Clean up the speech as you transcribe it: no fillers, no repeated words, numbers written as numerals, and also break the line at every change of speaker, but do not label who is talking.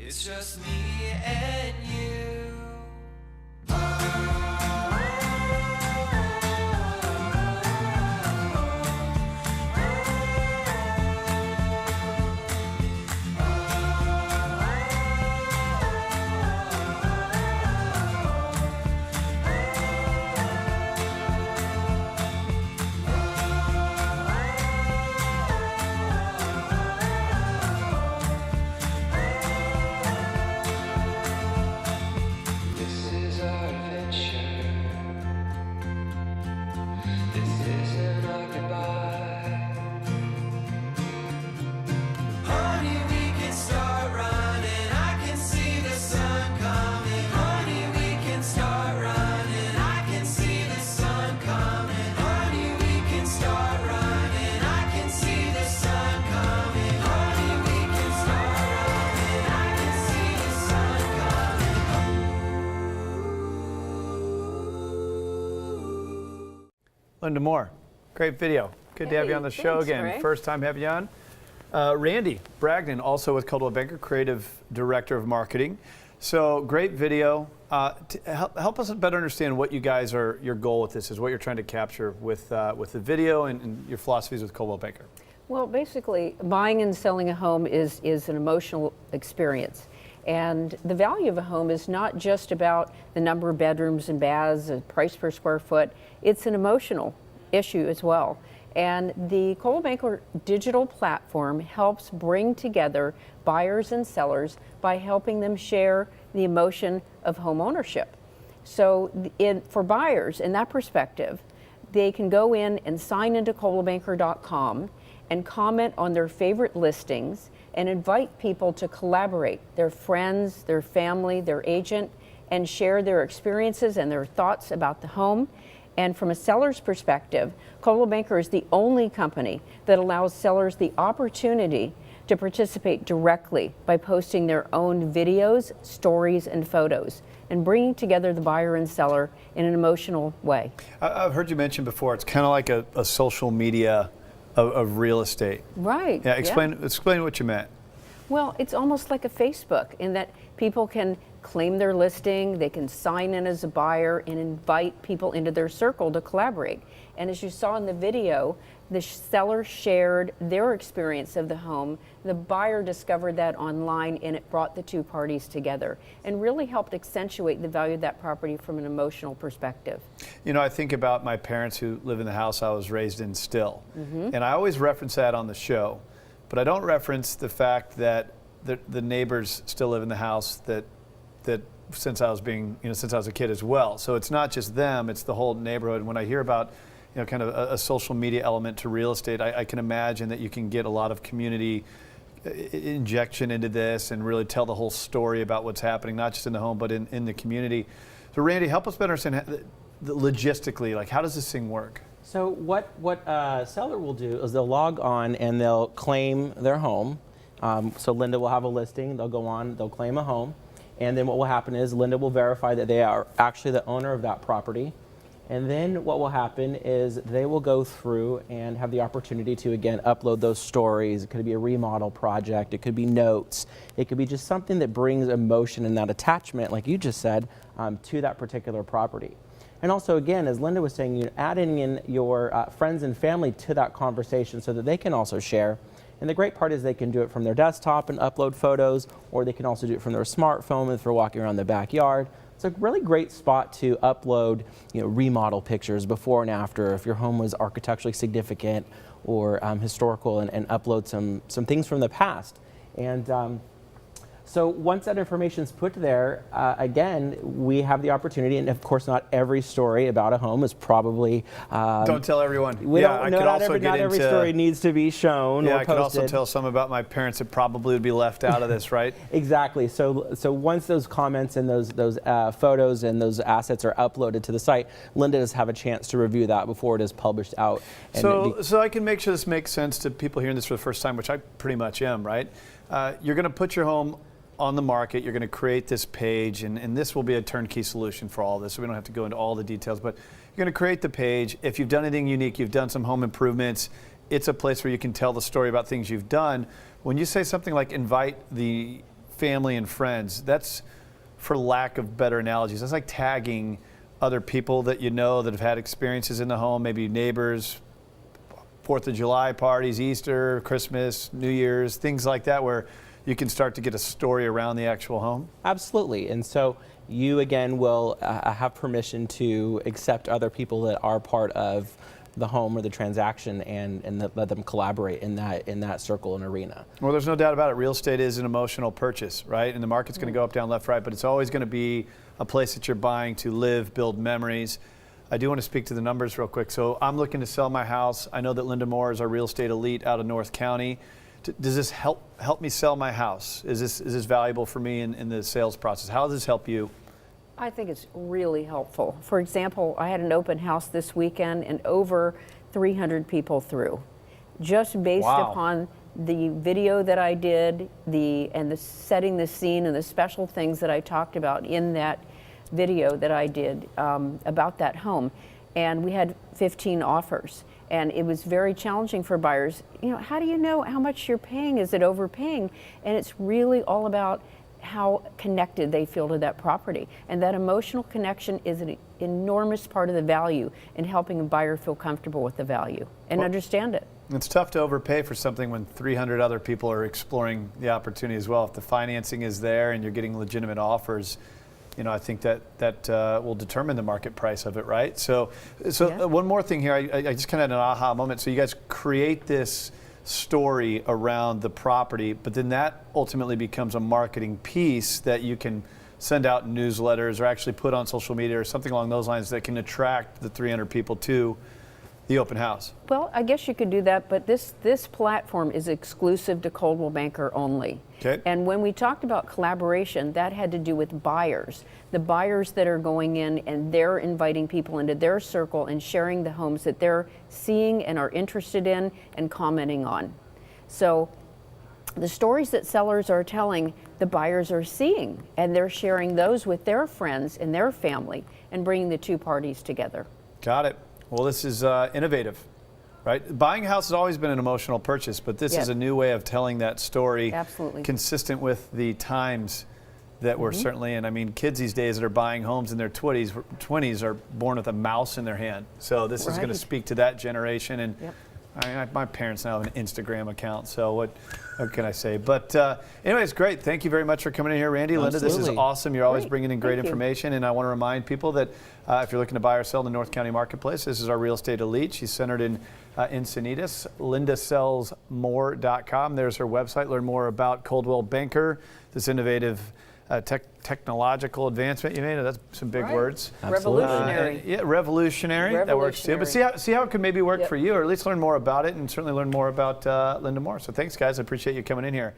It's just me and you.
Linda Moore, great video. Good to have you on the show again.
Ray. First
First time having you on. Randy Bragdon, also with Coldwell Banker, Creative Director of Marketing. So great video. Help us better understand what you guys are, your goal with this is, what you're trying to capture with the video and your philosophies with Coldwell Banker.
Well, basically, buying and selling a home is an emotional experience. And the value of a home is not just about the number of bedrooms and baths, the price per square foot. It's an emotional issue as well. And the Coldwell Banker digital platform helps bring together buyers and sellers by helping them share the emotion of home ownership. So for buyers, in that perspective, they can go in and sign into coldwellbanker.com and comment on their favorite listings and invite people to collaborate, their friends, their family, their agent, and share their experiences and their thoughts about the home. And from a seller's perspective, Coldwell Banker is the only company that allows sellers the opportunity to participate directly by posting their own videos, stories, and photos, and bringing together the buyer and seller in an emotional way.
I've heard you mention before, it's kind of like a social media of real estate.
Right.
Yeah, explain what you meant.
Well, it's almost like a Facebook in that people can claim their listing, they can sign in as a buyer and invite people into their circle to collaborate. And as you saw in the video, the seller shared their experience of the home, the buyer discovered that online, and it brought the two parties together and really helped accentuate the value of that property from an emotional perspective.
You know, I think about my parents who live in the house I was raised in still. And I always reference that on the show, but I don't reference the fact that the neighbors still live in the house that since I was since I was a kid as well. So it's not just them, it's the whole neighborhood. When I hear about kind of a social media element to real estate, I can imagine that you can get a lot of community injection into this and really tell the whole story about what's happening, not just in the home, but in the community. So Randy, help us better understand logistically, like how does this thing work?
So what a seller will do is they'll log on and they'll claim their home. So Linda will have a listing, they'll go on, they'll claim a home, and then what will happen is Linda will verify that they are actually the owner of that property. And then what will happen is they will go through and have the opportunity to, again, upload those stories. It could be a remodel project, it could be notes, it could be just something that brings emotion and that attachment, like you just said, to that particular property. And also, again, as Linda was saying, adding in your friends and family to that conversation so that they can also share. And the great part is they can do it from their desktop and upload photos, or they can also do it from their smartphone if they're walking around the backyard. It's a really great spot to upload, remodel pictures before and after if your home was architecturally significant or historical, and upload some things from the past. And so once that information is put there, again, we have the opportunity, and of course not every story about a home is probably...
don't tell everyone.
Not every story needs to be shown or posted.
I could also tell some about my parents that probably would be left out of this, right?
Exactly. So once those comments and those photos and those assets are uploaded to the site, Linda does have a chance to review that before it is published out.
So I can make sure this makes sense to people hearing this for the first time, which I pretty much am, right? You're going to put your home on the market, you're going to create this page, and this will be a turnkey solution for all this, so we don't have to go into all the details, but you're going to create the page. If you've done anything unique, you've done some home improvements, it's a place where you can tell the story about things you've done. When you say something like invite the family and friends. That's, for lack of better analogies, that's like tagging other people that you know that have had experiences in the home, maybe neighbors, 4th of July parties, Easter, Christmas, New Year's, things like that, where you can start to get a story around the actual home?
Absolutely. And so you, again, will have permission to accept other people that are part of the home or the transaction and let them collaborate in that circle and arena.
Well, there's no doubt about it. Real estate is an emotional purchase, right? And the market's going to go up, down, left, right, but it's always going to be a place that you're buying to live, build memories. I do want to speak to the numbers real quick. So I'm looking to sell my house. I know that Linda Moore is our real estate elite out of North County. Does this help me sell my house? Is this valuable for me in the sales process? How does this help you?
I think it's really helpful. For example, I had an open house this weekend and over 300 people through, just based upon the video that I did, the setting the scene and the special things that I talked about in that video that I did about that home. And we had 15 offers. And it was very challenging for buyers. You know, how do you know how much you're paying? Is it overpaying? And it's really all about how connected they feel to that property. And that emotional connection is an enormous part of the value in helping a buyer feel comfortable with the value and understand it.
It's tough to overpay for something when 300 other people are exploring the opportunity as well. If the financing is there and you're getting legitimate offers, you know, I think that will determine the market price of it, right? So one more thing here, I just kind of had an aha moment. So you guys create this story around the property, but then that ultimately becomes a marketing piece that you can send out in newsletters or actually put on social media or something along those lines that can attract the 300 people to the open house.
Well, I guess you could do that, but this platform is exclusive to Coldwell Banker only.
Okay.
And when we talked about collaboration, that had to do with buyers. The buyers that are going in and they're inviting people into their circle and sharing the homes that they're seeing and are interested in and commenting on. So the stories that sellers are telling, the buyers are seeing, and they're sharing those with their friends and their family and bringing the two parties together.
Got it. Well, this is innovative, right? Buying a house has always been an emotional purchase, but this is a new way of telling that story.
Absolutely.
Consistent with the times that we're certainly in. I mean, kids these days that are buying homes in their 20s are born with a mouse in their hand. So this is going to speak to that generation. And I mean, my parents now have an Instagram account, so what can I say? But anyways, great. Thank you very much for coming in here, Randy. Linda, this is awesome. You're always bringing in great information. And I want to remind people that if you're looking to buy or sell in the North County marketplace, this is our real estate elite. She's centered in Encinitas, lindasellsmore.com. There's her website. Learn more about Coldwell Banker, this innovative technological advancement you made. That's some big words.
Revolutionary.
Yeah, revolutionary. That works too. But see how it could maybe work for you, or at least learn more about it, and certainly learn more about Linda Moore. So thanks, guys. I appreciate you coming in here.